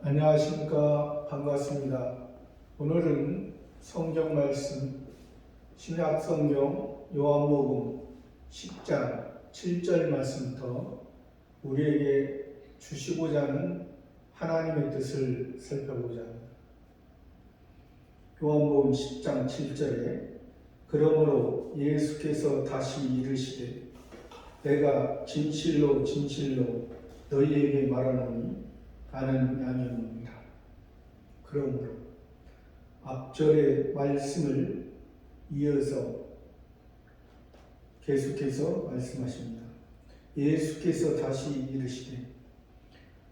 안녕하십니까. 반갑습니다. 오늘은 성경 말씀 신약성경 요한복음 10장 7절 말씀부터 우리에게 주시고자 하는 하나님의 뜻을 살펴보자 합니다. 요한복음 10장 7절에 그러므로 예수께서 다시 이르시되 내가 진실로 진실로 너희에게 말하노니 나는 양이 없느니라. 그러므로 앞절의 말씀을 이어서 계속해서 말씀하십니다. 예수께서 다시 이르시되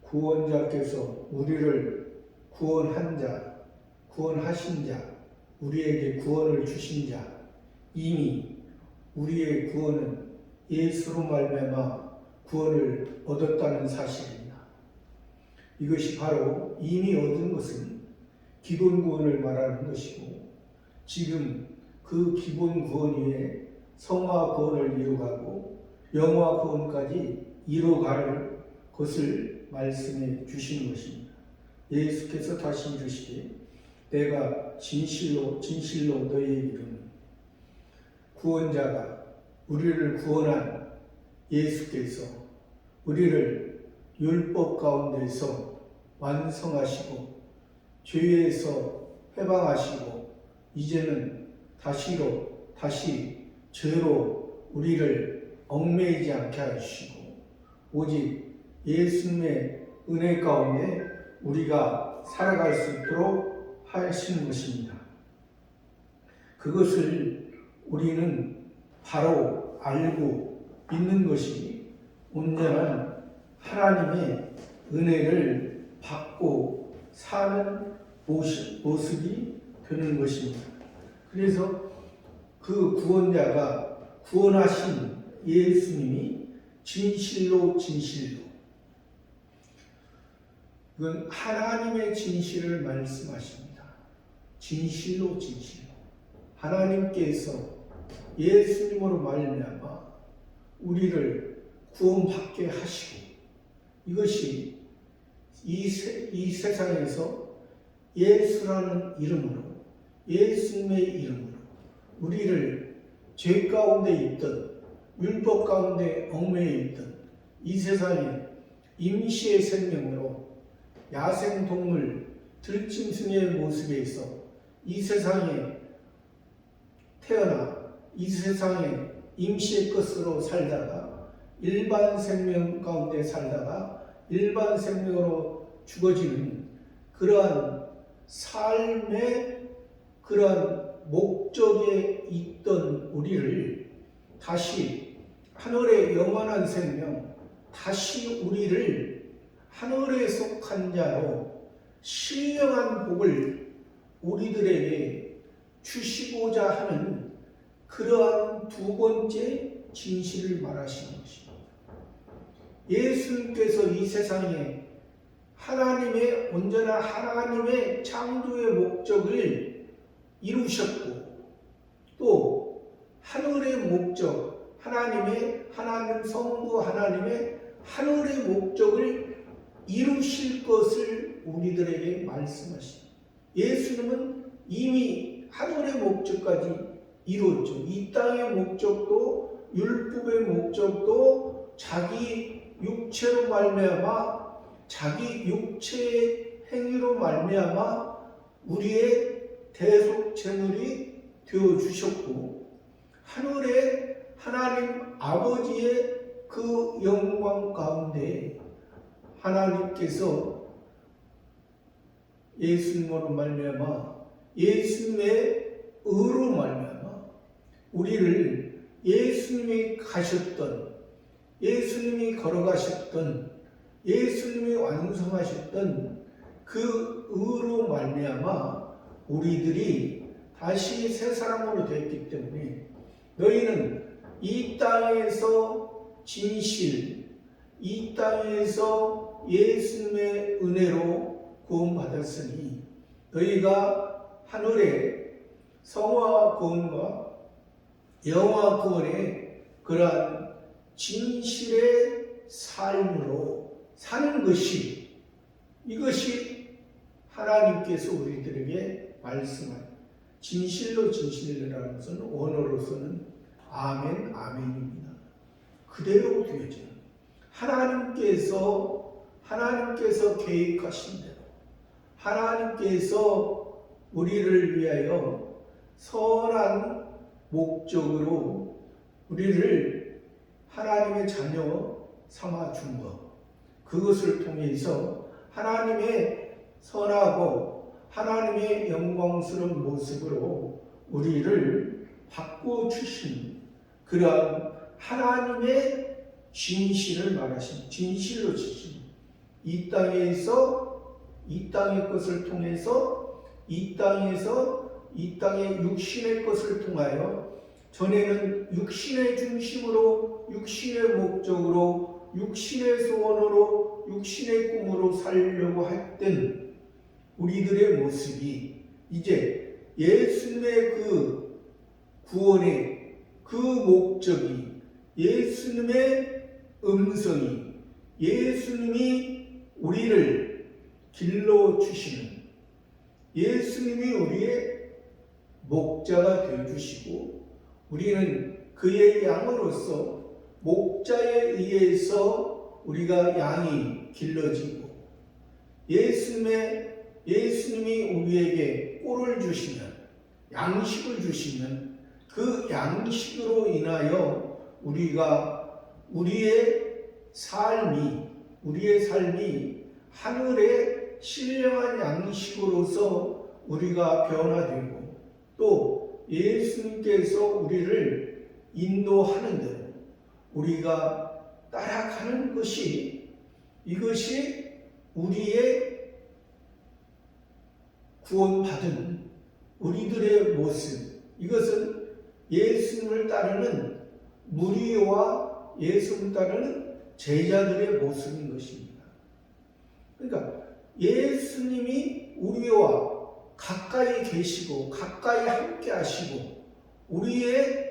구원자께서 우리를 구원한 자, 구원하신 자, 우리에게 구원을 주신 자, 이미 우리의 구원은 예수로 말미암아 구원을 얻었다는 사실입니다. 이것이 바로 이미 얻은 것은 기본 구원을 말하는 것이고, 지금 그 기본 구원 위에 성화 구원을 이루가고 영화 구원까지 이루갈 것을 말씀해 주시는 것입니다. 예수께서 다시 이르시되 내가 진실로 진실로 너희에게 이르노니, 구원자가 우리를 구원한 예수께서 우리를 율법 가운데서 완성하시고 죄에서 해방하시고 이제는 다시 죄로 우리를 얽매이지 않게 하시고 오직 예수님의 은혜 가운데 우리가 살아갈 수 있도록 하시는 것입니다. 그것을 우리는 바로 알고 믿는 것이 온전한 하나님의 은혜를 받고 사는 모습이 되는 것입니다. 그래서 그 구원자가 구원하신 예수님이 진실로 진실로, 그건 하나님의 진실을 말씀하십니다. 진실로 진실로 하나님께서 예수님으로 말미암아 우리를 구원받게 하시고, 이것이 이 세상에서 예수라는 이름으로, 예수님의 이름으로 우리를 죄 가운데 있던, 율법 가운데 얽매여 있던 이 세상에 임시의 생명으로 야생동물 들짐승의 모습에서 이 세상에 태어나 이 세상에 임시의 것으로 살다가 일반 생명 가운데 살다가 일반 생명으로 죽어지는 그러한 삶의 그러한 목적에 있던 우리를 다시 하늘의 영원한 생명, 다시 우리를 하늘에 속한 자로 신령한 복을 우리들에게 주시고자 하는 그러한 두 번째 진실을 말하시는 것입니다. 예수님께서 이 세상에 하나님의 온전한 하나님의 창조의 목적을 이루셨고, 또 하늘의 목적, 하나님 성부 하나님의 하늘의 목적을 이루실 것을 우리들에게 말씀하십니다. 예수님은 이미 하늘의 목적까지 이루었죠. 이 땅의 목적도 율법의 목적도 자기 육체로 말미암아, 자기 육체의 행위로 말미암아 우리의 대속 제물이 되어 주셨고, 하늘의 하나님 아버지의 그 영광 가운데 하나님께서 예수님으로 말미암아, 예수님의 의로 말미암아 우리를 예수님이 가셨던, 예수님이 걸어가셨던, 예수님이 완성하셨던 그 의로 말미암아 우리들이 다시 새 사람으로 되었기 때문에 너희는 이 땅에서 진실, 이 땅에서 예수님의 은혜로 구원받았으니 너희가 하늘의 성화 구원과 영화 구원의 그러한 진실의 삶으로 사는 것이, 이것이 하나님께서 우리들에게 말씀한 진실로 진실이라는 것은 원어로서는 아멘, 아멘입니다. 그대로 되어져요. 하나님께서 계획하신 대로 하나님께서 우리를 위하여 선한 목적으로 우리를 하나님의 자녀 삼아 준 것, 그것을 통해서 하나님의 선하고 하나님의 영광스러운 모습으로 우리를 바꿔주신 그런 하나님의 진실을 말하신, 진실로 주신 이 땅의 것을 통해서 이 땅의 육신의 것을 통하여 전에는 육신의 중심으로 육신의 목적으로 육신의 소원으로 육신의 꿈으로 살려고 했던 우리들의 모습이 이제 예수님의 그 구원의 그 목적이 예수님의 음성이 예수님이 우리를 길러주시는 예수님이 우리의 목자가 되어주시고 우리는 그의 양으로서 목자에 의해서 우리가 양이 길러지고 예수님이 우리에게 꼴을 주시면 양식을 주시면 그 양식으로 인하여 우리의 삶이 하늘의 신령한 양식으로서 우리가 변화되고 또 예수님께서 우리를 인도하는 대로 우리가 따라가는 이것이 우리의 구원받은 우리들의 모습, 이것은 예수님을 따르는 무리와 예수님을 따르는 제자들의 모습인 것입니다. 그러니까 예수님이 우리와 가까이 계시고 가까이 함께 하시고 우리의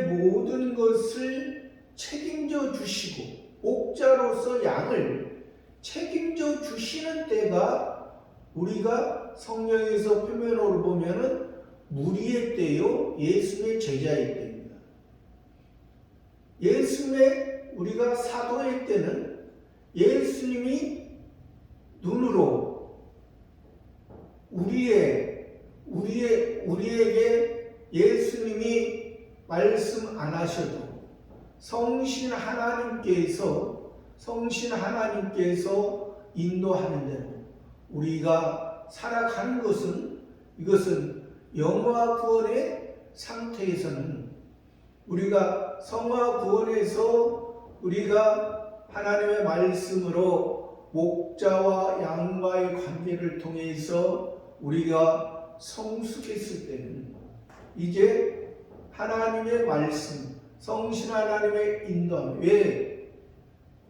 모든 것을 책임져 주시고 목자로서 양을 책임져 주시는 때가 우리가 성경에서 표면으로 보면은 무리의 때요 예수님의 제자의 때입니다. 우리가 사도의 때는 예수님이 눈으로 우리에게 예수님이 말씀 안 하셔도 성신 하나님께서 인도하는 대로 우리가 살아가는 이것은 영화 구원의 상태에서는 우리가 성화 구원에서 우리가 하나님의 말씀으로 목자와 양과의 관계를 통해서 우리가 성숙했을 때는 이제 하나님의 말씀, 성신 하나님의 인도함, 왜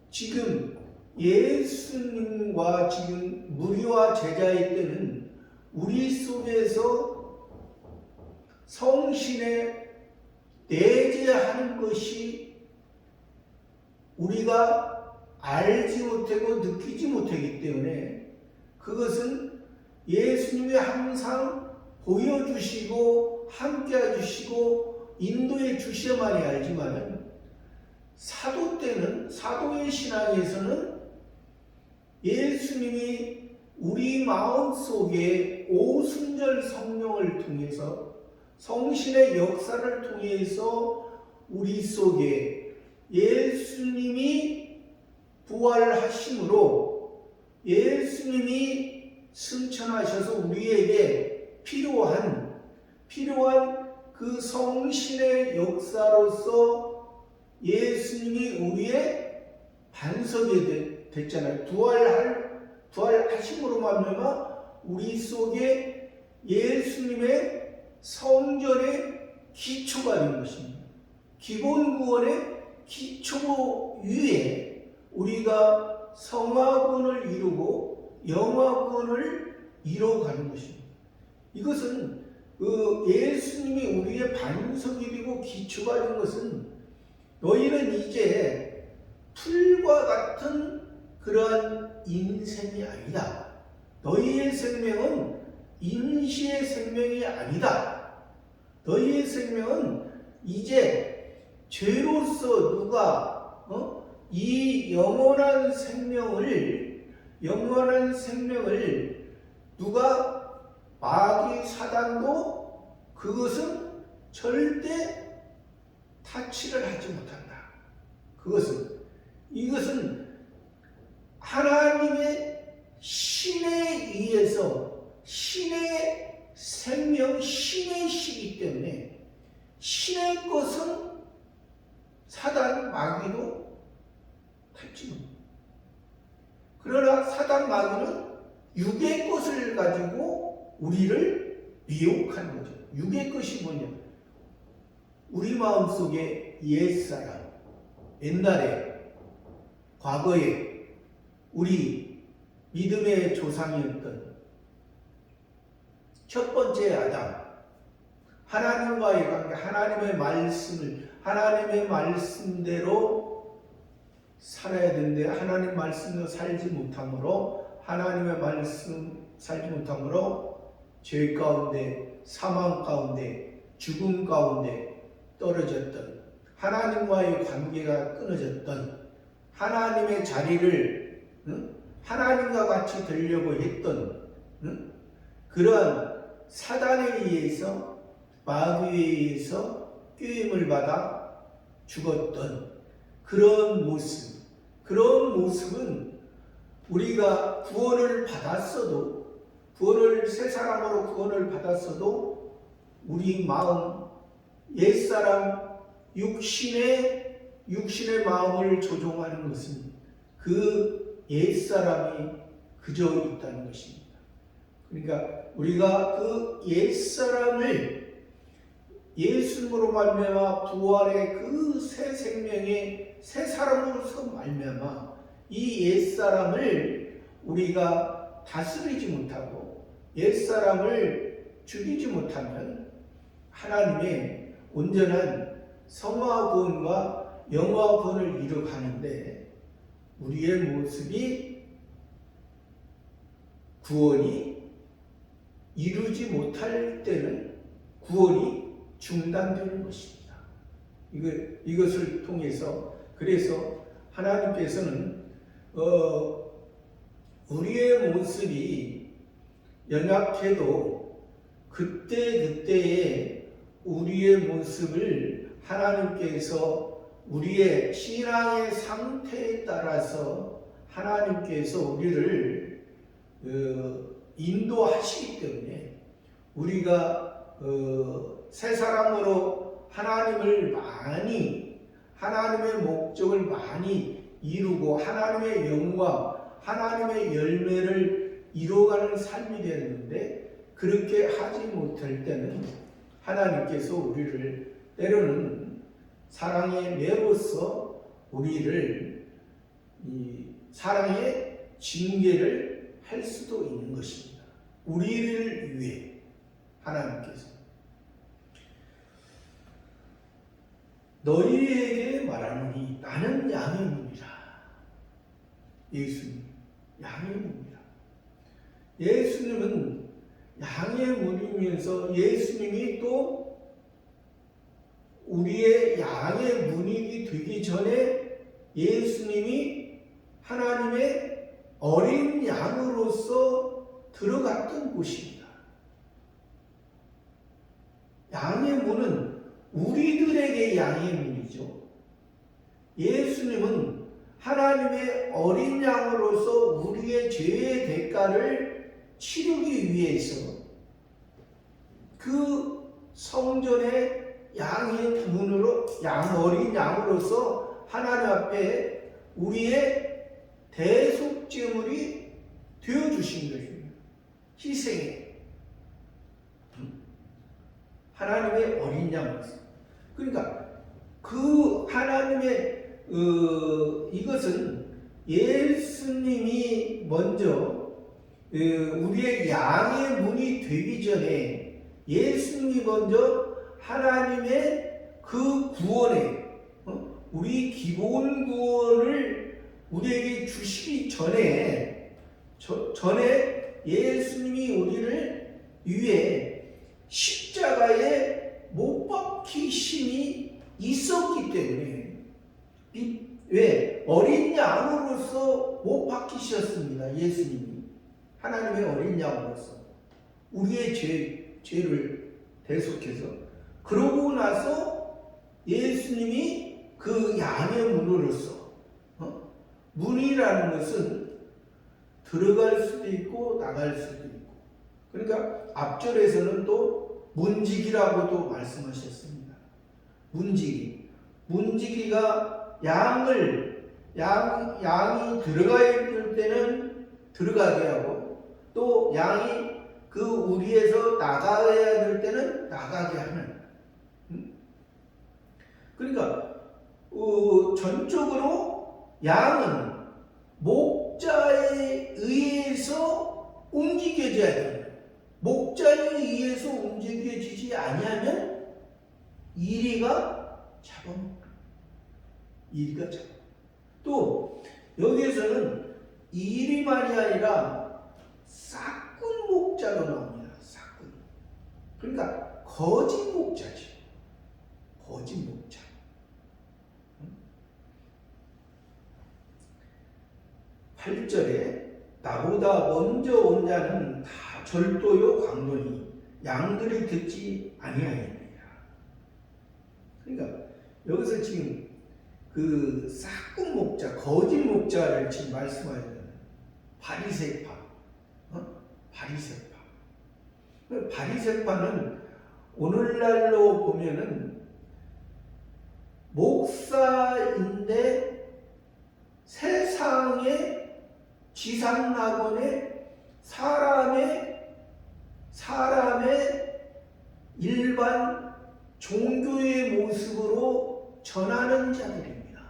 지금 예수님과 지금 무리와 제자의 때는 우리 속에서 성신의 내재하는 것이 우리가 알지 못하고 느끼지 못하기 때문에 그것은 예수님이 항상 보여주시고 함께 해주시고 인도해 주셔야만이 알지만 사도의 신앙에서는 예수님이 우리 마음속에 오순절 성령을 통해서 성신의 역사를 통해서 우리 속에 예수님이 부활하심으로 예수님이 승천하셔서 우리에게 필요한 그 성신의 역사로서 예수님이 우리의 반석이 됐잖아요. 부활하심으로 말미암아 우리 속에 예수님의 성전의 기초가 된 것입니다. 기본 구원의 기초 위에 우리가 성화구원을 이루고 영화구원을 이루어가는 것입니다. 이것은 예수님이 우리의 반석이 되고 기초가 된 것은 너희는 이제 풀과 같은 그러한 인생이 아니다. 너희의 생명은 임시의 생명이 아니다. 너희의 생명은 이제 죄로서 누가 이 영원한 생명을 누가 마귀 사단도 그것은 절대 타치를 하지 못한다. 이것은 하나님의 신에 의해서 신의 생명, 신의 시기 때문에 신의 것은 사단 마귀도 타치 못합니다. 그러나 사단 마귀는 육의 것을 가지고 우리를 미혹하는 거죠. 육의 것이 뭐냐? 우리 마음속에 옛사람, 옛날에 과거에 우리 믿음의 조상이었던 첫 번째 아담, 하나님과의 관계, 하나님의 말씀대로 살아야 되는데 하나님 말씀대로 살지 못함으로 죄 가운데, 사망 가운데, 죽음 가운데 떨어졌던, 하나님과의 관계가 끊어졌던, 하나님의 자리를 하나님과 같이 되려고 했던 그러한 사단에 의해서, 마귀에 의해서 꾀임을 받아 죽었던 그런 모습은 우리가 새 사람으로 구원을 받았어도 우리 마음, 옛사람, 육신의 마음을 조종하는 것은 그 옛사람이 그저 있다는 것입니다. 그러니까 우리가 그 옛사람을 예수님으로 말미암아 부활의 그 새 생명의 새 사람으로서 말미암아 이 옛사람을 우리가 다스리지 못하고 옛사람을 죽이지 못하면 하나님의 온전한 성화 구원과 영화 구원을 이루가는데 우리의 모습이 구원이 이루지 못할 때는 구원이 중단되는 것입니다. 이것을 통해서 그래서 하나님께서는 우리의 모습이 연약해도 그때에 우리의 모습을 하나님께서 우리의 신앙의 상태에 따라서 하나님께서 우리를 인도하시기 때문에 우리가 새 사람으로 하나님의 목적을 많이 이루고 하나님의 영광, 하나님의 열매를 이루어가는 삶이 되는데 그렇게 하지 못할 때는 하나님께서 우리를 때로는 사랑의 매로서 우리를 이 사랑의 징계를 할 수도 있는 것입니다. 우리를 위해 하나님께서 너희에게 말하노니 나는 양의 문이라. 예수님 양의 문이라. 예수님은 양의 문이면서 예수님이 또 우리의 양의 문이 되기 전에 예수님이 하나님의 어린 양으로서 들어갔던 곳입니다. 양의 문은 우리들에게 양의 문이죠. 예수님은 하나님의 어린 양으로서 우리의 죄의 대가를 치르기 위해서 그 성전의 양의 문으로 어린 양으로서 하나님 앞에 우리의 대속제물이 되어주신 것입니다. 희생에 하나님의 어린 양으로서. 그러니까 그 하나님의 이것은 예수님이 먼저 우리의 양의 문이 되기 전에 예수님이 먼저 하나님의 그 구원에 우리 기본 구원을 우리에게 주시기 전에 예수님이 우리를 위해 십자가에 못 박히심이 있었기 때문에 왜? 어린 양으로서 못 박히셨습니다. 예수님이 하나님의 어린 양으로서 우리의 죄를 대속해서 그러고 나서 예수님이 그 양의 문으로서 문이라는 것은 들어갈 수도 있고 나갈 수도 있고 그러니까 앞절에서는 또 문지기라고도 말씀하셨습니다. 문지기가 양이 들어가야 될 때는 들어가게 하고 또 양이 그 우리에서 나가야 될 때는 나가게 하는 그러니까 전적으로 양은 목자에 의해서 움직여져야 됩니다. 목자에 의해서 움직여지지 아니하면 이리가 잡아먹다. 또 여기에서는 이리만이 아니라 싹군 목자로 나옵니다. 싹군. 그러니까 거짓 목자지. 거짓 목자. 8절에 나보다 먼저 온 자는 다 절도요 강도니 양들이 듣지 아니하였느니라. 그러니까 여기서 지금 그 싹군 목자, 거짓 목자를 지금 말씀하시는 바리새파. 바리새파는 오늘날로 보면은 목사인데 세상의 지상낙원의 사람의 일반 종교의 모습으로 전하는 자들입니다.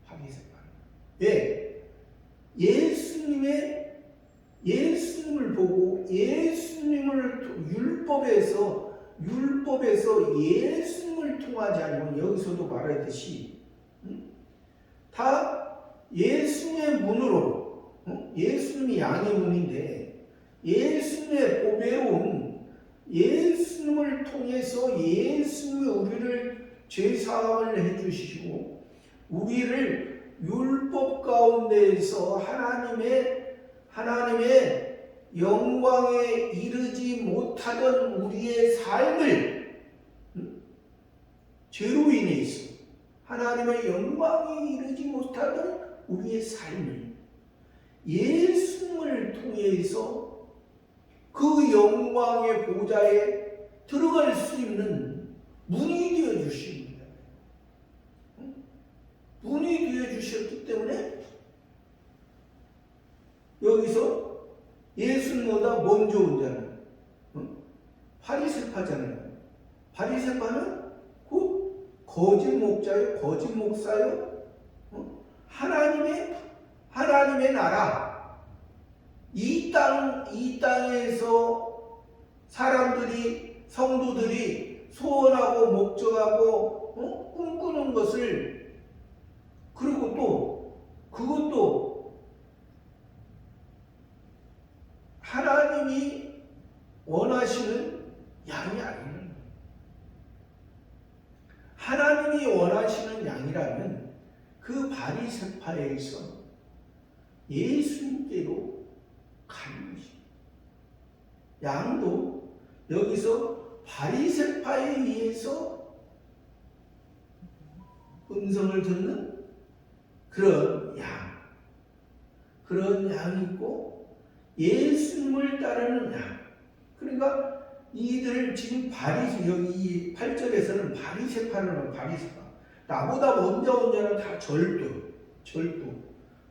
바리새파는. 왜? 예수님을 보고 예수님을 율법에서 예수님을 통하지 않으면 여기서도 말하듯이 다 예수님의 문으로 예수님이 양의 문인데 예수님의 보배로운 예수님을 통해서 예수님이 우리를 죄사함을 해주시고 우리를 율법 가운데에서 하나님의 영광에 이르지 못하던 우리의 삶을 죄로 인해서 하나님의 영광에 이르지 못하던 우리의 삶을 예수님을 통해서 그 영광의 보좌에 들어갈 수 있는 문이 되어 주십니다. 문이 되어 주셨기 때문에 여기서 예수님보다 먼저 온 자는 바리새파잖아요. 바리새파는 곧 거짓 목자요, 거짓 목사요. 하나님의 나라, 이 땅에서 성도들이 소원하고 목적하고 꿈꾸는 것을 그리고 또 그것도 하나님이 원하시는 양이 아니에요. 하나님이 원하시는 양이라면 그 바리새파에서 예수님께로 가는 것입니다. 양도 여기서 바리새파에 의해서 음성을 듣는 그런 양이 있고 예수님을 따르는 양. 그러니까 이들 지금 여기 8절에서는 바리새파는 바리새파. 나보다 먼저 온 자는 다 절도.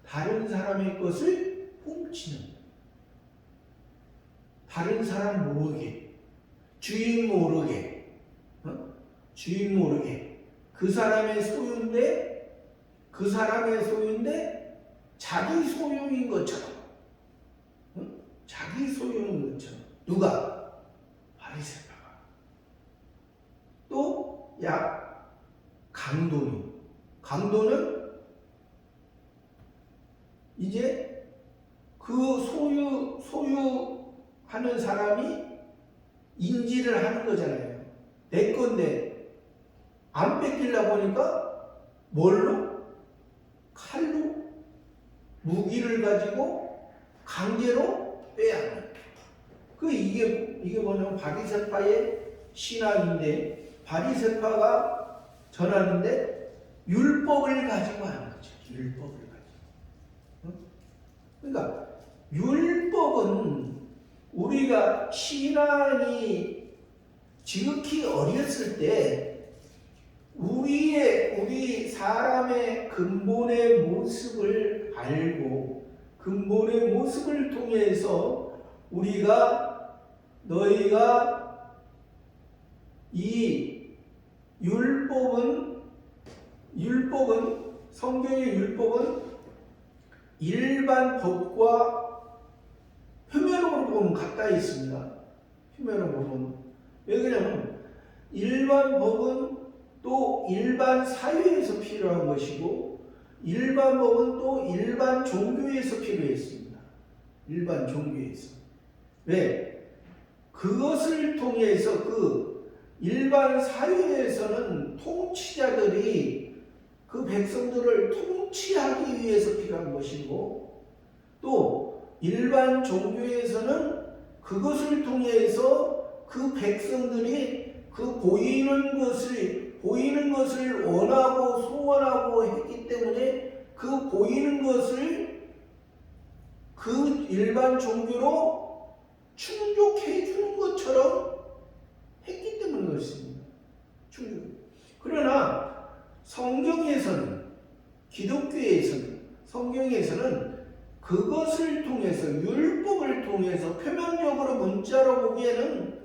다른 사람의 것을 훔치는. 다른 사람 모르게. 주인 모르게. 그 사람의 소유인데 자기 소유인 것처럼. 누가? 바리새파가. 또 강도는 이제 그 하는 사람이 인지를 하는 거잖아요. 내 건데 안 뺏기려고 하니까 뭘로? 칼로 무기를 가지고 강제로 빼앗는. 이게 뭐냐면 바리새파의 신앙인데, 바리새파가 전하는데 율법을 가지고 하는 거죠. 율법을 가지고. 그러니까 율법은 우리가 신앙이 지극히 어렸을 때 우리 사람의 근본의 모습을 알고 근본의 모습을 통해서 너희가 이 성경의 율법은 일반 법과 표면으로 보면 가까이 있습니다. 표면으로 보면. 왜 그러냐면 일반 법은 또 일반 사회에서 필요한 것이고, 일반 법은 또 일반 종교에서 필요했습니다. 일반 종교에서. 왜? 그것을 통해서 일반 사회에서는 통치자들이 그 백성들을 통치하기 위해서 필요한 것이고, 또 일반 종교에서는 그것을 통해서 그 백성들이 그 보이는 것을 원하고 소원하고 했기 때문에 그 보이는 것을 그 일반 종교로 충족해 주는 것처럼 했기 때문에 그렇습니다. 그러나 성경에서는, 성경에서는 그것을 통해서, 율법을 통해서 표면적으로 문자로 보기에는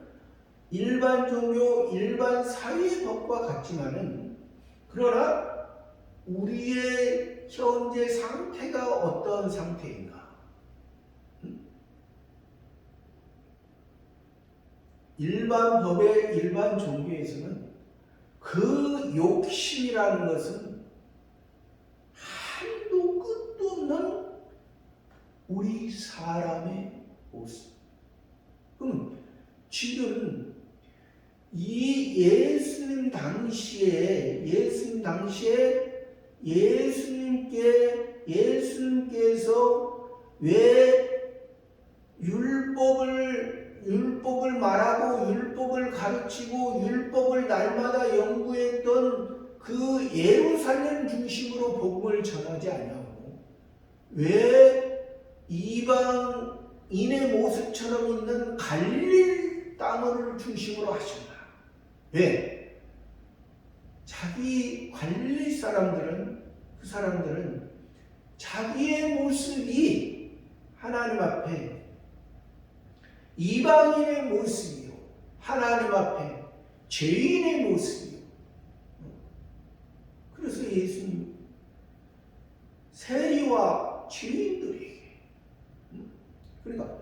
일반 종교, 일반 사회 법과 같지만은, 그러나 우리의 현재 상태가 어떤 상태인가? 일반 법의 일반 종교에서는 그 욕심이라는 것은 한도 끝도 없는 우리 사람의 모습. 그럼 지금 이 예수님 당시에 예수님께서 왜 율법을 말하고 율법을 가르치고 율법을 날마다 연구했던 그 예루살렘 중심으로 복음을 전하지 않냐고. 왜 이방인의 모습처럼 있는 갈릴 땅을 중심으로 하신다. 왜? 자기 갈릴 사람들은, 그 사람들은 자기의 모습이 하나님 앞에 이방인의 모습이요, 하나님 앞에 죄인의 모습이요. 그래서 예수님 세리와 죄인들에게, 그러니까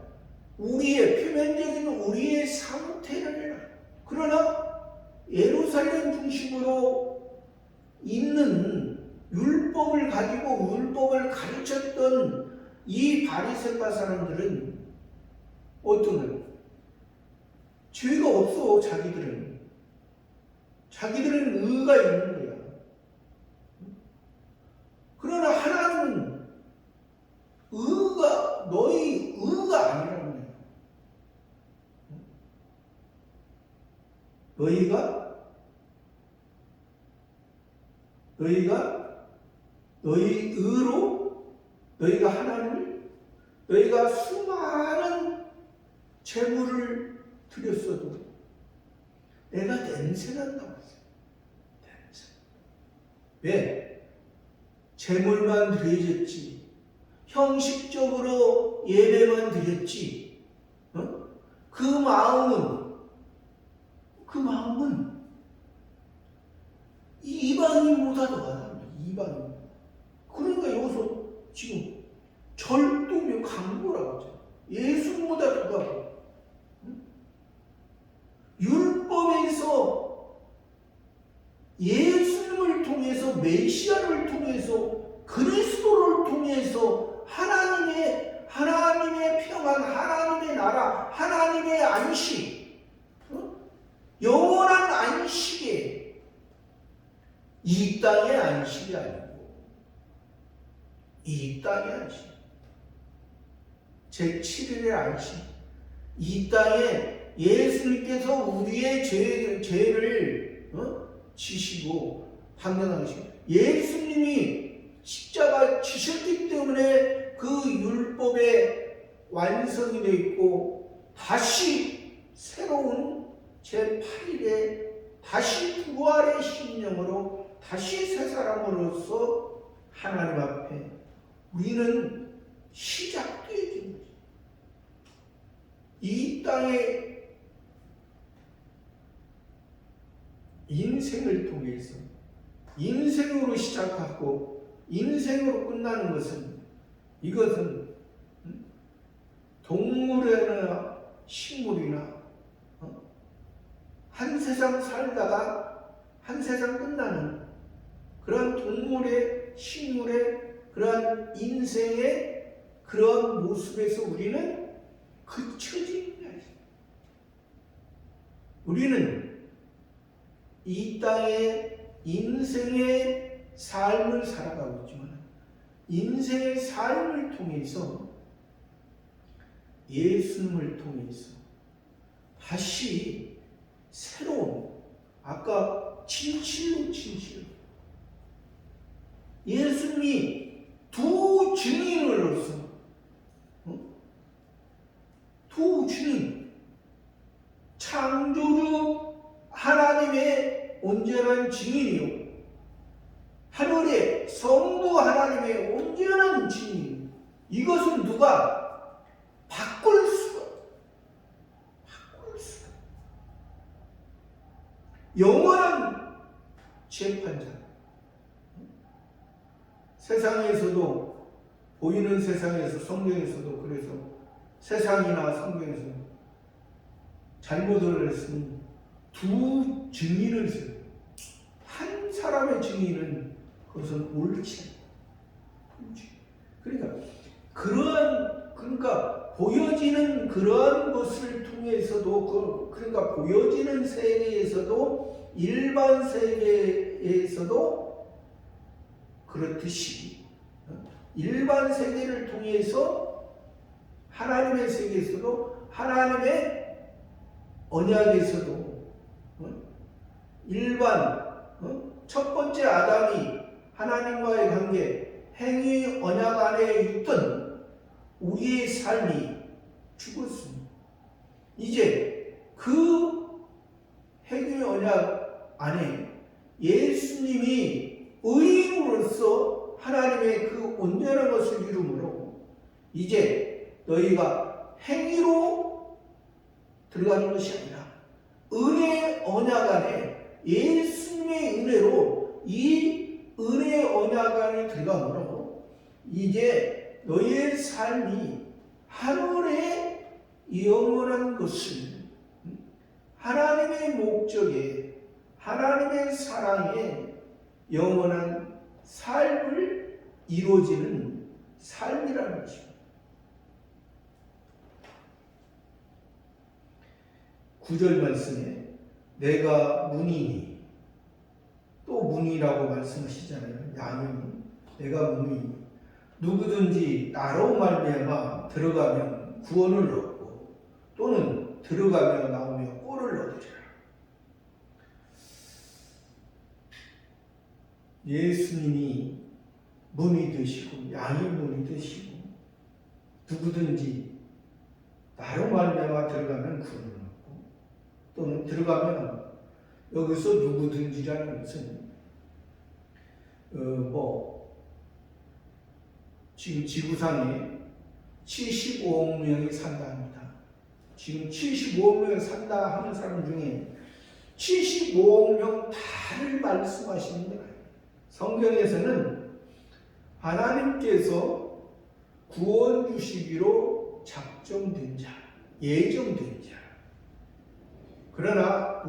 표면적인 우리의 상태를, 그러나 예루살렘 중심으로 있는 율법을 가지고 율법을 가르쳤던 이 바리새파 사람들은 어떤 거예요? 죄가 없어. 자기들은 의가 있는 거야. 그러나 하나님은 너희 의가 아니라는 거예요. 너희 의로 너희가 하나님을, 너희가 수많은 재물을 드렸어도 내가 냄새난다고 했어요. 냄새. 왜? 재물만 드려졌지, 형식적으로 예배만 드렸지, 그 마음은 이방인보다 더하다. 이방인. 그러니까 여기서 지금 절도며 강도라고 하죠. 예수보다 더하고. 율법에서 예수님을 통해서, 메시아를 통해서, 그리스도를 통해서 하나님의 평안, 하나님의 나라, 하나님의 안식, 영원한 안식에 이 땅의 안식이 아니고 이 땅의 안식, 제7일의 안식, 이 땅에 예수님께서 우리의 죄를 지시고 판단하시고 예수님이 십자가 지셨기 때문에 그 율법의 완성이 되어 있고 다시 새로운 제8일에 다시 부활의 심령으로 다시 새 사람으로서 하나님 앞에 우리는 시작되어진 거죠. 이 땅의 인생을 통해서 인생으로 시작하고 인생으로 끝나는 것은 이것은 동물이나 식물이나 한 세상 살다가 한 세상 끝나는 그런 동물의 식물의 그러한 인생의 그런 모습에서 우리는 그쳐진 거예요. 우리는 이 땅의 인생의 삶을 살아가고 있지만 인생의 삶을 통해서 예수님을 통해서 다시 새로운 아까 진실로 예수님이 두 증인으로서 두 증인 창조주 하나님의 온전한 증인이요 하늘의 성부 하나님의 온전한 증인 이것은 누가 바꿀 수가 영원한 재판자 세상에서도 보이는 세상에서 성경에서도 그래서 세상이나 성경에서 잘못을 했으니 두 증인을 써요. 한 사람의 증인은 그것은 옳지 않다. 그러니까 보여지는 그러한 것을 통해서도 그러니까 보여지는 세계에서도 일반 세계에서도 그렇듯이 일반 세계를 통해서 하나님의 세계에서도 하나님의 언약에서도 일반 첫 번째 아담이 하나님과의 관계 행위 언약 안에 있던 우리의 삶이 죽었습니다. 이제 그 행위 언약 안에 예수님이 의인으로서 하나님의 그 온전한 것을 이루므로 이제 너희가 행위로 들어가는 것이 아니라 은혜의 언약 안에 예수님의 은혜로 이 은혜의 언약 안에 들어가므로 이제 너희의 삶이 하늘의 영원한 것을 하나님의 목적에 하나님의 사랑에 영원한 삶을 이루어지는 삶이라는 것입니다. 9절 말씀에 내가 문이니 또 문이라고 말씀하시잖아요. 양이 내가 문이니 누구든지 나로 말미암아 들어가면 구원을 얻고 또는 들어가며 나오며 꼴을 얻으리라. 예수님이 문이 되시고 양이 문이 되시고 누구든지 나로 말미암아 들어가면 구원을 얻고 또는 들어가면 여기서 누구든지라는 것은 지금 지구상에 75억 명이 산다 합니다. 지금 75억 명이 산다 하는 사람 중에 75억 명 다를 말씀하시는 거예요. 성경에서는 하나님께서 구원 주시기로 작정된 자, 예정된 자. 그러나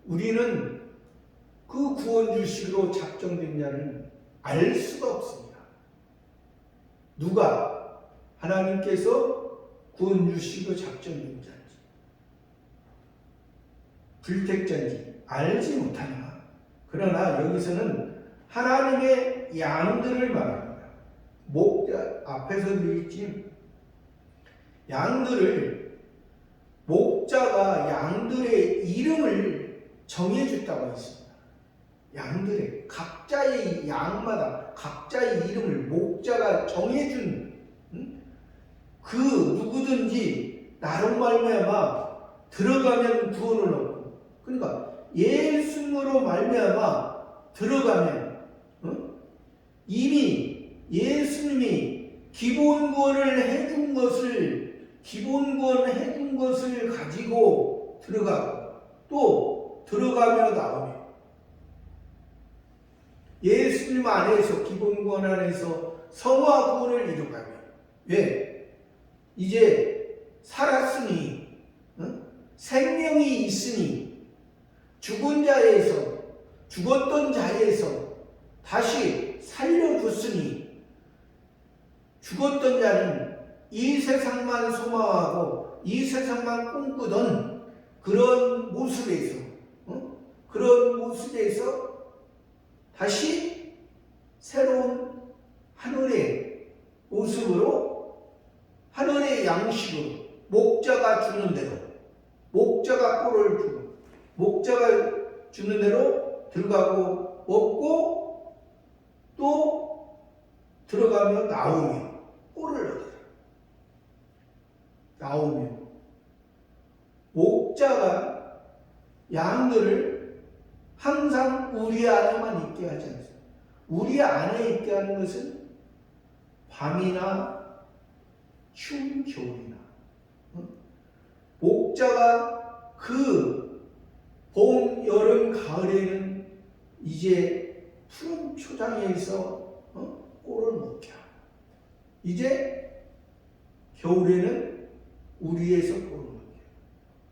우리는 그 구원 주시기로 작정된 자는 알 수가 없습니다. 누가 하나님께서 구원 주시고 작전 용자인지 불택자인지 알지 못하나. 그러나 여기서는 하나님의 양들을 말합니다. 목자 앞에서 드렸지 양들을 목자가 양들의 이름을 정해줬다고 했습니다. 양들의 각자의 양마다 각자의 이름을 목자가 정해준 그 누구든지 나로 말미암아 들어가면 구원을 얻고 그러니까 예수님으로 말미암아 들어가면 이미 예수님이 기본 구원을 해준 것을 가지고 들어가고 또 들어가며 나오며 예수님 안에서 기본 구원 안에서 성화 구원을 이루가며 왜? 이제 살았으니 생명이 있으니 죽었던 자에서 다시 살려줬으니 죽었던 자는 이 세상만 소망하고 이 세상만 꿈꾸던 그런 모습에서 다시 새로운 하늘의 모습으로 하늘의 양식으로 목자가 주는 대로 목자가 꼴을 주고 목자가 주는 대로 들어가고 먹고 또 들어가며 나오며 꼴을 얻어요. 나오며 목자가 양들을 항상 우리 안에만 있게 하지 않습니다. 우리 안에 있게 하는 것은 밤이나 추운 겨울이나 목자가 그 봄, 여름, 가을에는 이제 푸른 초장에서 꼴을 먹게 하고 이제 겨울에는 우리에서 꼴을 먹게 하고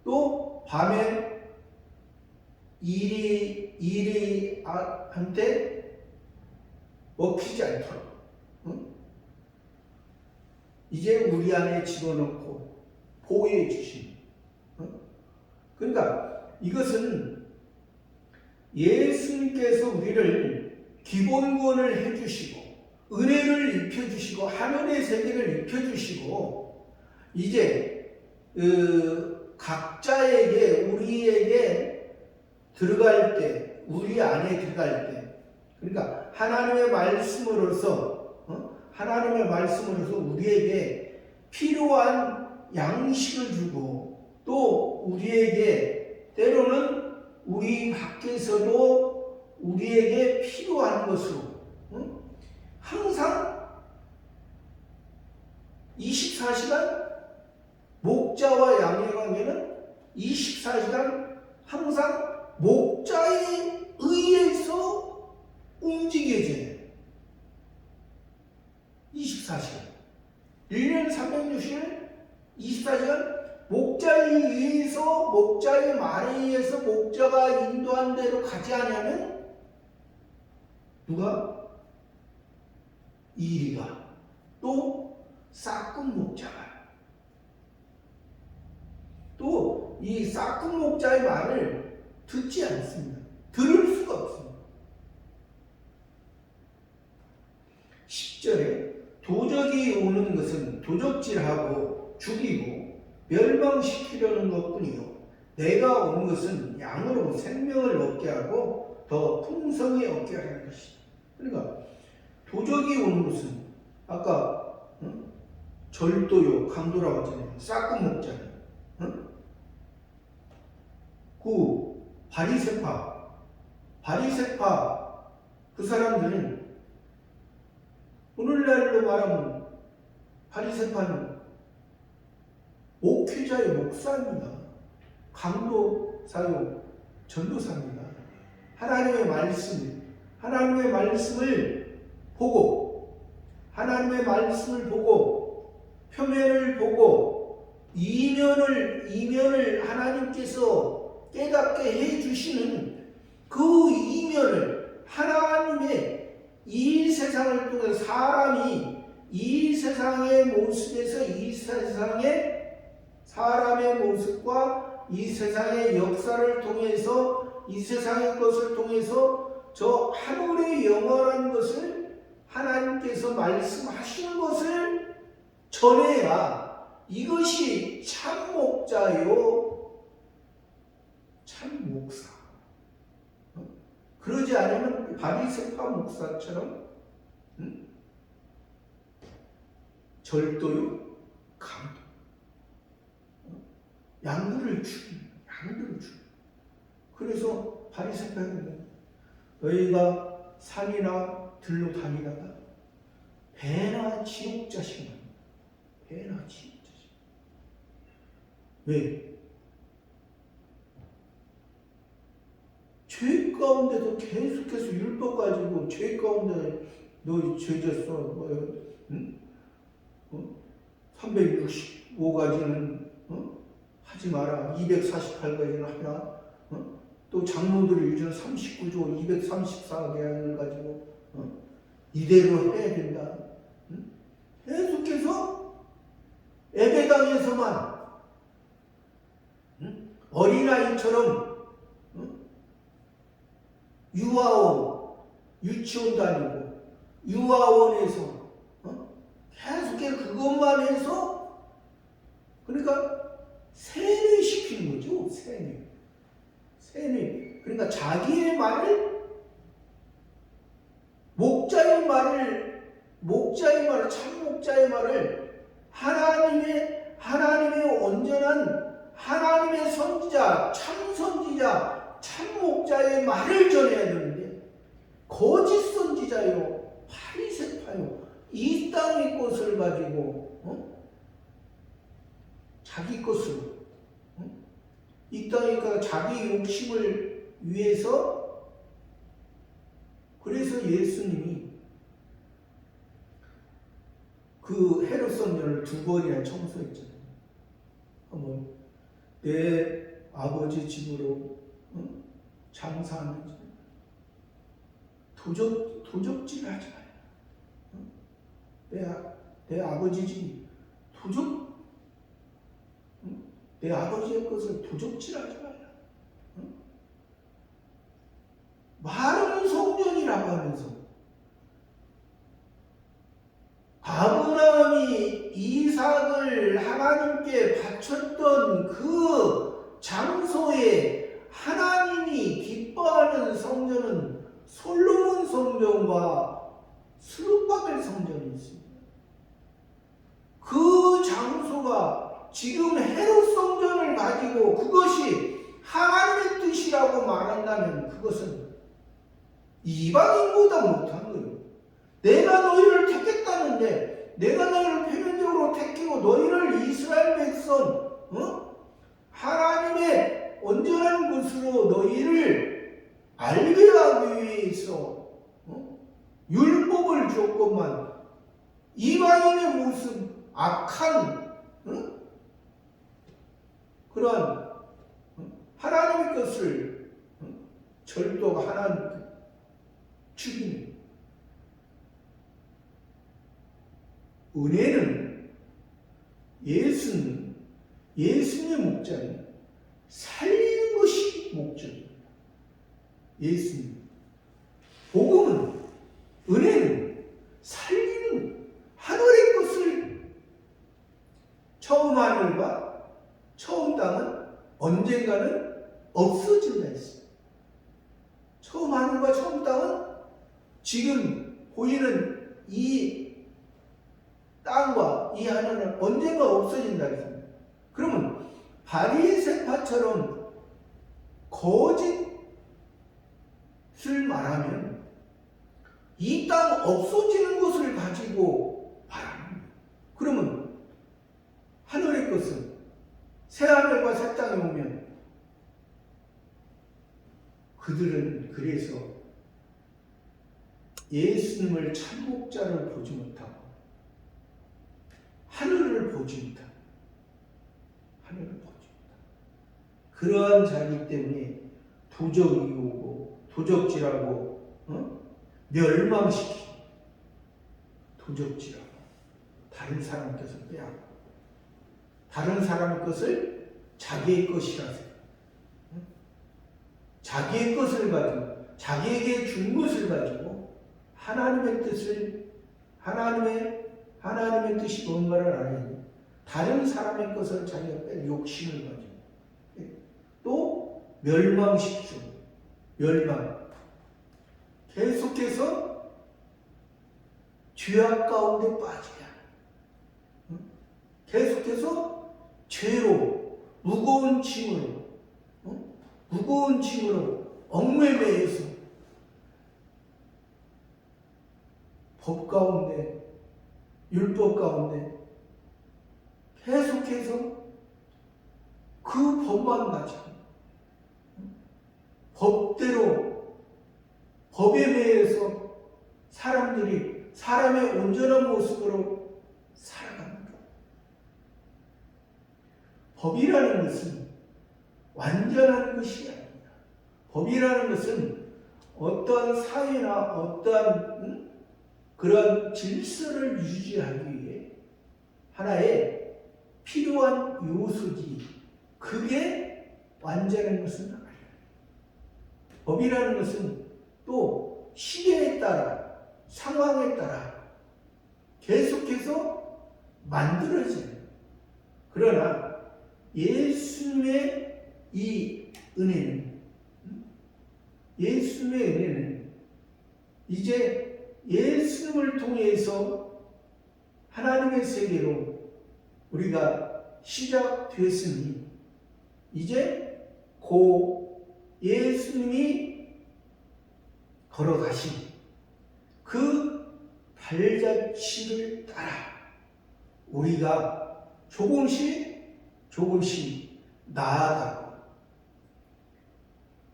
또 밤에 일이 한테 먹히지 않도록 이제 우리 안에 집어넣고 보호해 주신 그러니까 이것은 예수님께서 우리를 기본 구원을 해주시고 은혜를 입혀주시고 하늘의 세계를 입혀주시고 이제 각자에게 우리에게 들어갈 때 우리 안에 들어갈 때 그러니까 하나님의 말씀으로서 우리에게 필요한 양식을 주고 또 우리에게 때로는 우리 밖에서도 우리에게 필요한 것으로 항상 24시간 목자와 양의 관계는 24시간 항상 목자에 의해서 움직여져요. 24시간 1년 360일 24시간 목자에 의해서 목자의 말에 의해서 목자가 인도한 대로 가지 않으면 누가? 이리가 또 싹군 목자가 또 이 싹군 목자의 말을 듣지 않습니다. 들을 수가 없습니다. 10절에 도적이 오는 것은 도적질하고 죽이고 멸망시키려는 것뿐이요 내가 온 것은 양으로 생명을 얻게 하고 더 풍성히 얻게 하는 것이다. 그러니까 도적이 오는 것은 아까 절도요 강도라고 했잖아요. 싹군 목자는 그 바리새파 그 사람들은 오늘날로 말하면 바리새파는 목회자의 목사입니다. 강도사요 전도사입니다. 하나님의 말씀을 보고 표면을 보고 이면을 하나님께서 깨닫게 해주시는 그 이면을 하나님의 이 세상을 통해 사람이 이 세상의 모습에서 이 세상의 사람의 모습과 이 세상의 역사를 통해서, 이 세상의 것을 통해서 저 하늘의 영원한 것을 하나님께서 말씀하시는 것을 전해야 이것이 참 목자요, 참 목사. 그러지 않으면 바리새파 목사처럼 절도요, 강도, 양들을 죽이는, 양들을 죽이는. 그래서 바리새파는 너희가 산이나 들로 다니다가 배나 지옥 자식만, 배나 지옥 자식. 왜? 죄 가운데도 계속해서 율법 가지고 죄 가운데 너 죄졌어, 응? 365가지는 하지 마라. 248가지는 하라. 또 장로들이 요즘 39조 234개를 가지고 이대로 해야 된다. 계속해서 예배당에서만 어린아이처럼 유아원, 유치원 다니고 유아원에서 계속해서 그것만 해서, 그러니까 세뇌시키는 거죠. 세뇌. 그러니까 자기의 말을, 목자의 말을, 참 목자의 말을 하나님의 온전한 하나님의 선지자, 참 선지자, 참 목자의 말을 전해야 되는데, 거짓 선지자요, 바리새파요, 이 땅의 것을 가지고 자기 것으로, 이 땅에 자기 욕심을 위해서. 그래서 예수님이 그 헤롯 성전을 2번이나 청소했잖아요. 한번 내 아버지 집으로 장사하는 집, 도적질 하지 마라. 내 아버지 집 내 아버지의 것을 도적질하지 말라. 말은 성전이라고 하면서 아브라함이 이삭을 하나님께 바쳤던 그 장소에 하나님이 기뻐하는 성전은 솔로몬 성전과 스룹바벨 성전이 있습니다. 그 장소가 지금 헤롯 성전을 가지고 그것이 하나님의 뜻이라고 말한다면 그것은 이방인보다 못한 거예요. 내가 너희를 택했다는데, 내가 너희를 표면적으로 택하고 너희를 이스라엘 백성, 하나님의 온전한 것으로 너희를 알게 하기 위해서 율법을 줬건만 이방인의 모습, 악한 그러한 하나님의 것을 절도가 하나님 죽이는. 은혜는, 예수님의 목자는 살리는 것이 목적입니다. 예수님. 복음은, 은혜는 살리는, 하늘의 것을, 처음 하늘과 처음 땅은 언젠가는 없어진다 했어요. 처음 하늘과 처음 땅은 지금 보이는 이 땅과 이 하늘은 언젠가 없어진다 했습니다. 그러면 바리새파처럼 거짓을 말하면 이 땅 없어지는 것을 가지고 말합니다. 그러면 하늘의 것은 새 하늘과 새 땅에 오면 그들은 그래서 예수님을 참 목자를 보지 못하고 하늘을 보지 못하고 그러한 자기 때문에 도적이 오고 도적질하고 멸망시키고 도적질하고 다른 사람께서 빼앗고 다른 사람의 것을 자기의 것이라 생각. 자기의 것을 가지고 자기에게 준 것을 가지고 하나님의 뜻을 하나님의 뜻이 뭔가를 알아야지. 다른 사람의 것을 자기가 뺄 욕심을 가지고 또 멸망시키죠. 멸망. 계속해서 죄악 가운데 빠져야. 계속해서 죄로 무거운 짐으로 얽매여 매여서 법 가운데 율법 가운데 계속해서 그 법만 가지고 법대로 법에 매여서 사람들이 사람의 온전한 모습으로 살아갑니다. 법이라는 것은 완전한 것이 아닙니다. 법이라는 것은 어떠한 사회나 어떠한 그런 질서를 유지하기 위해 하나의 필요한 요소지. 그게 완전한 것은 아니에요. 법이라는 것은 또 시대에 따라 상황에 따라 계속해서 만들어져요. 그러나 예수님의 이 은혜는 이제 예수님을 통해서 하나님의 세계로 우리가 시작됐으니 이제 예수님이 걸어가신 그 발자취를 따라 우리가 조금씩 나아가고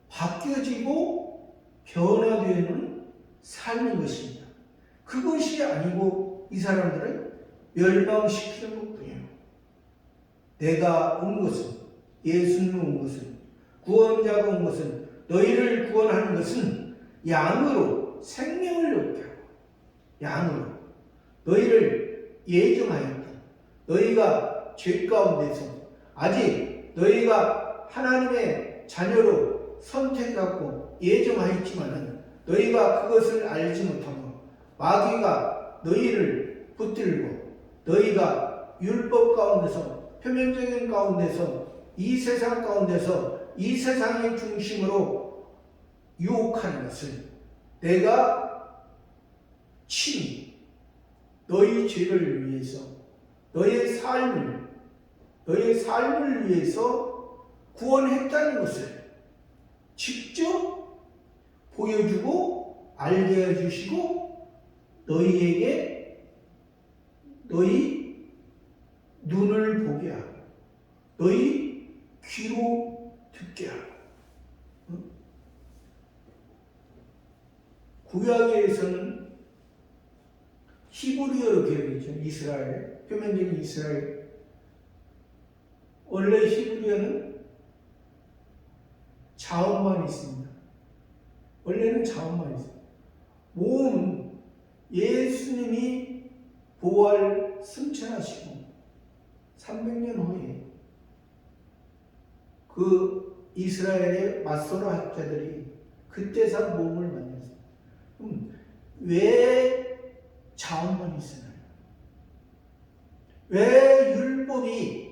바뀌어지고 변화되는 삶인 것입니다. 그것이 아니고 이 사람들은 멸망시키는 것뿐이에요. 내가 온 것은, 예수님 온 것은, 구원자가 온 것은, 너희를 구원하는 것은 양으로 생명을 얻게 하고 양으로 너희를 예정하였다. 너희가 죄 가운데서 아직 너희가 하나님의 자녀로 선택하고 예정하였지만은 너희가 그것을 알지 못하고 마귀가 너희를 붙들고 너희가 율법 가운데서 표면적인 가운데서 이 세상 가운데서 이 세상의 중심으로 유혹하는 것을 내가 친히 너희 죄를 위해서 너의 삶을 위해서 구원했다는 것을 직접 보여주고 알게 해주시고 너희에게 너희 눈을 보게 하고 너희 귀로 듣게 하고 구약에서는 히브리어로 기록했죠. 이스라엘, 표면적인 이스라엘. 원래 히브리어는 자음만 있습니다. 원래는 자음만 있습니다. 모음은 예수님이 부활 승천하시고 300년 후에 그 이스라엘의 맞서로 학자들이 그때서 모음을 만들었습니다. 그럼 왜 자음만 있으나요? 왜 율법이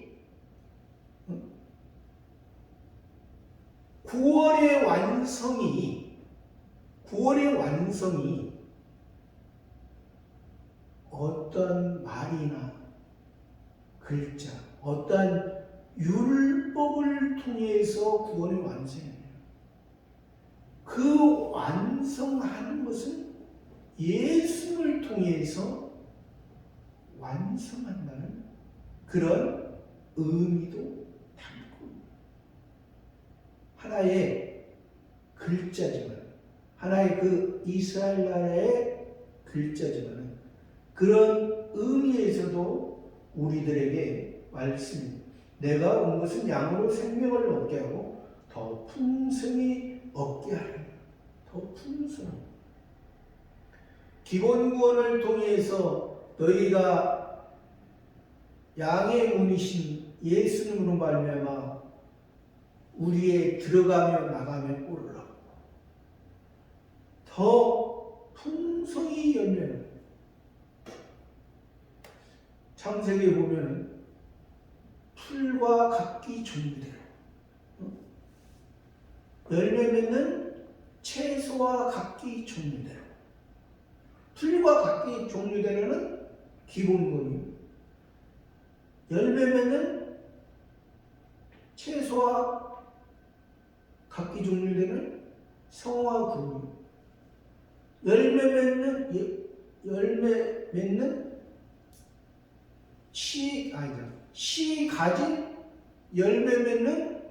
구원의 완성이 어떤 말이나 글자, 어떤 율법을 통해서 구원의 완성이에요. 그 완성하는 것은 예수를 통해서 완성한다는 그런 의미도 담고 하나의 글자지만 하나의 그 이스라엘 나라의 글자지만 그런 의미에서도 우리들에게 말씀입니다. 내가 온 것은 양으로 생명을 얻게 하고 더 풍성히 얻게 하리라. 더 풍성히. 기본 구원을 통해서 너희가 양의 운이신 예수님으로 말미암아 우리의 들어가며 나가며 꼴을 얻고 더 풍성히 열매는 창세기에 보면 풀과 각기 종류대로 열매 맺는 채소와 각기 종류대로 풀과 각기 종류대로는 기본권이요. 열매 맺는 채소와 각기 종류대로는 성화 군요. 열매 맺는 씨 가진 열매 맺는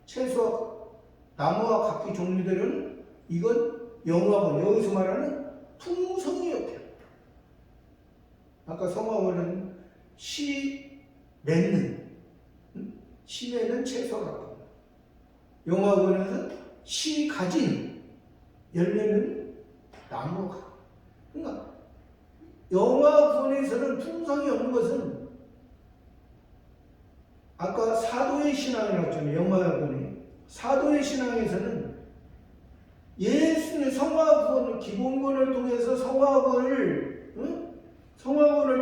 채소와 나무와 각기 종류대로는 이건 영화권, 여기서 말하는 풍성이 옆에. 아까 성화권은 씨 맺는 채소가 영화권에서는 씨 가진 열매는 나무가. 그러니까 영화권에서는 풍성이 없는 것은 아까 사도의 신앙이 나왔잖아요. 영화권에 사도의 신앙에서는 예수의 성화권을 기본권을 통해서 성화권을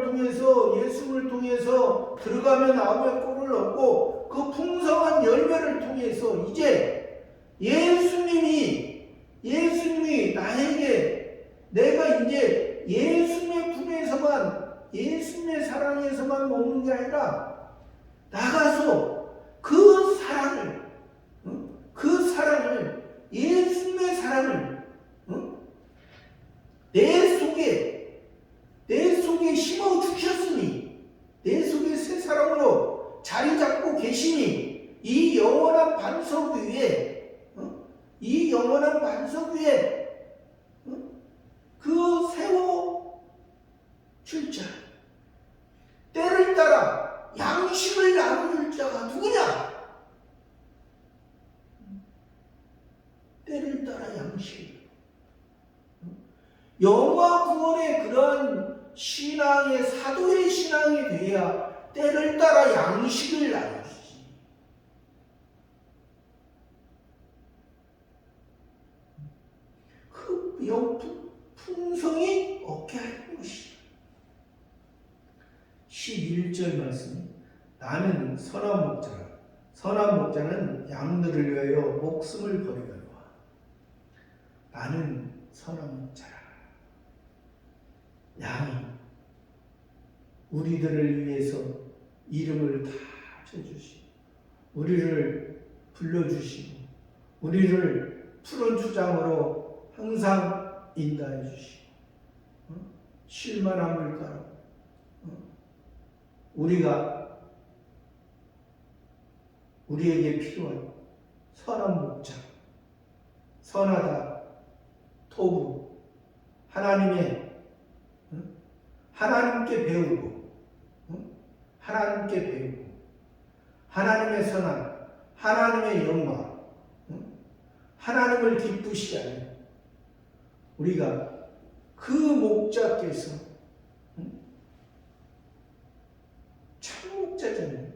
통해서 예수를 통해서 들어가며 나오며 꼴을 얻고 그 풍성한 열매를 통해서 이제 예수님이 나에게 내가 이제 예수님의 품에서만 예수님의 사랑에서만 먹는 게 아니라 나가서 그 사랑을 예수님의 사랑을 내 속에 심어 주셨으니 내 속에 새 사랑으로 자리 잡고 계시니 이 영원한 반석 위에 그 세워 줄 자, 때를 따라 양식을 나눌 자가 누구냐? 때를 따라 양식. 영화 구원의 그러한 신앙의 사도의 신앙이 돼야 때를 따라 양식을 나누지. 그 풍성이 없게 할 것이다. 11절 말씀. 나는 선한 목자라. 선한 목자는 양들을 위하여 목숨을 버리거니와. 나는 선한 목자라. 양이 우리들을 위해서 이름을 다 쳐주시고 우리를 불러주시고 우리를 푸른 추장으로 항상 인도해 주시고 쉴만한 물가로 우리가 우리에게 필요한 선한 목자, 선하다, 토부, 하나님께 배우고 하나님의 선한, 하나님의 영광, 하나님을 기쁘시게 하는 우리가 그 목자께서 참 목자잖아요.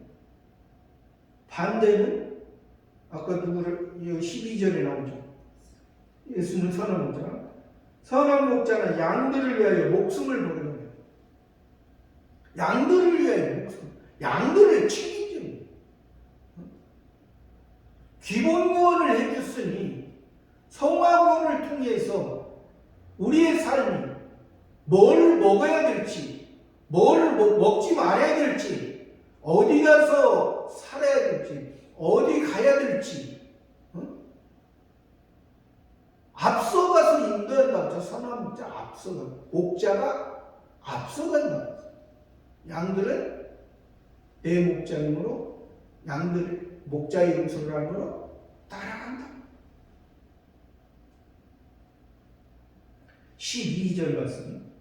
반대는 아까 12절에 나오죠. 예수는 선한 목자. 선한 목자는 양들을 위하여 목숨을 버리는 거예요. 양들을 위하여 목숨. 양들을 책임집니다. 기본 구원을 해줬으니 성화 구원을 통해서 우리의 삶이 뭘 먹어야 될지, 뭘 먹지 말아야 될지, 어디 가서 살아야 될지, 어디 가야 될지 앞서가서 인도한다. 저 선한 목자 앞서가. 목자가 앞서간다. 양들은 내 목자이므로 양들 목자의 음성을 알므로 따라간다. 12절 말씀.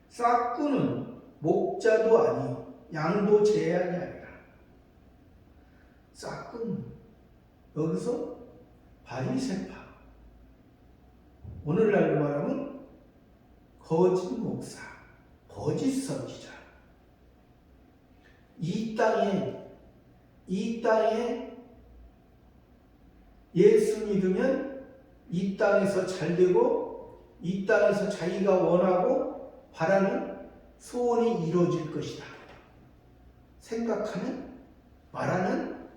싹구는 목자도 아니 양도 제한이 아니라. 싹구는 여기서 바리새파, 오늘날로 말하면 거짓 목사, 거짓 선지자. 이 땅에 예수 믿으면 이 땅에서 잘 되고 이 땅에서 자기가 원하고 바라는 소원이 이루어질 것이다 생각하는, 말하는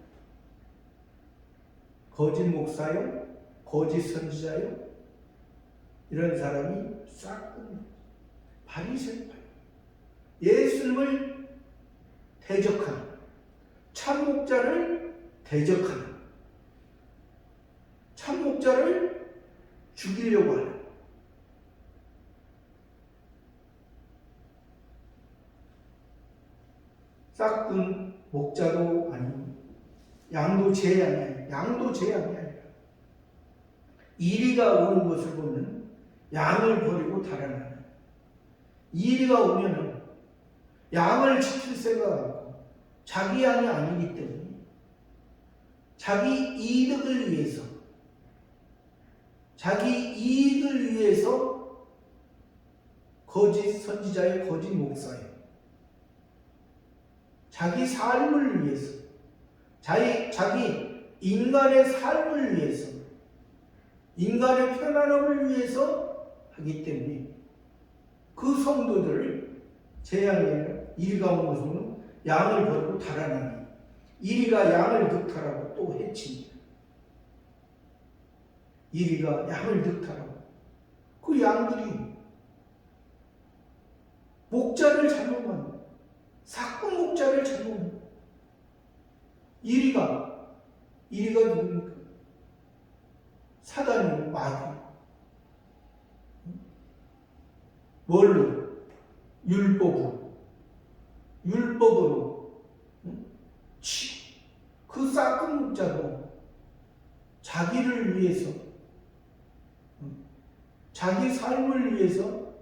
거짓 목사요, 거짓 선지자요, 이런 사람이 싹 바리새파, 예수님을 대적하는, 참목자를 대적하는, 참목자를 죽이려고 하는, 싹군 목자도 아니고 양도 재앙이 아니라 이리가 오는 것을 보면 양을 버리고 달아나는, 이리가 오면은 양을 지킬 생각하고 자기 양이 아니기 때문에 자기 이득을 위해서 거짓 선지자의 거짓 목사예요. 자기 삶을 위해서, 자기 인간의 삶을 위해서, 인간의 편안함을 위해서 하기 때문에 그 성도들을 재앙에 이리가 온 것은 양을 버리고 달아나니, 이리가 양을 득탈하고 또 해칩니다. 이리가 양을 득탈하고 그 양들이 목자를 잘못 만나, 삭군 목자를 잘못 만나. 이리가 누굽니까? 사단이 마귀. 뭘로? 율법으로. 그 삭군 목자도 자기를 위해서, 자기 삶을 위해서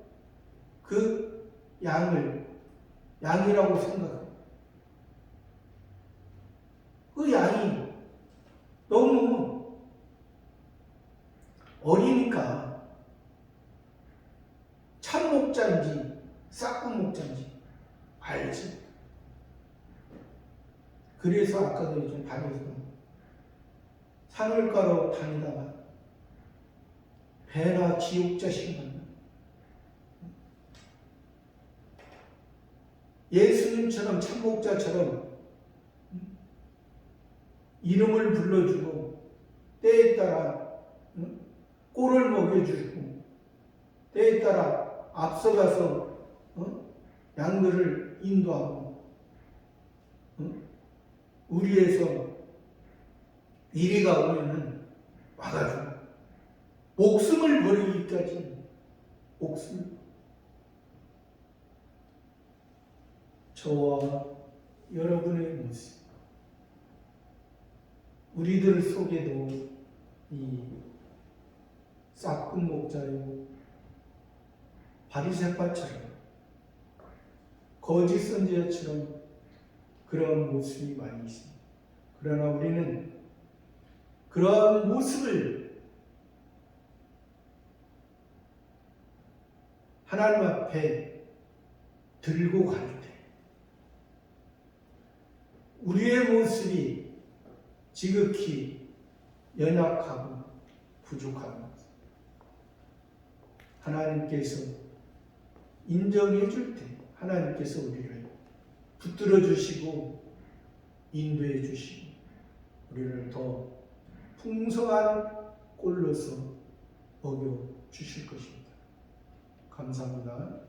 그 양이라고 생각합니다. 그 양이 너무 어리니까 참 목자인지 싹군 목자인지 알지. 그래서 아까도 좀 다녀서 산울가로 다니다가 배나 지옥자식 만나 예수님처럼 참목자처럼 이름을 불러주고 때에 따라 꼴을 먹여주고 때에 따라 앞서가서 양들을 인도하고 우리에서 이리가 오면은 와가지고 목숨을 버리기까지 저와 여러분의 모습, 우리들 속에도 이 싹군 목자요 바리새파처럼 거짓 선지자처럼 그런 모습이 많이 있습니다. 그러나 우리는 그러한 모습을 하나님 앞에 들고 갈 때 우리의 모습이 지극히 연약하고 부족합니다. 하나님께서 인정해 줄 때 하나님께서 우리를 붙들어 주시고 인도해 주시고 우리를 더 풍성한 꼴로서 먹여 주실 것입니다. 감사합니다.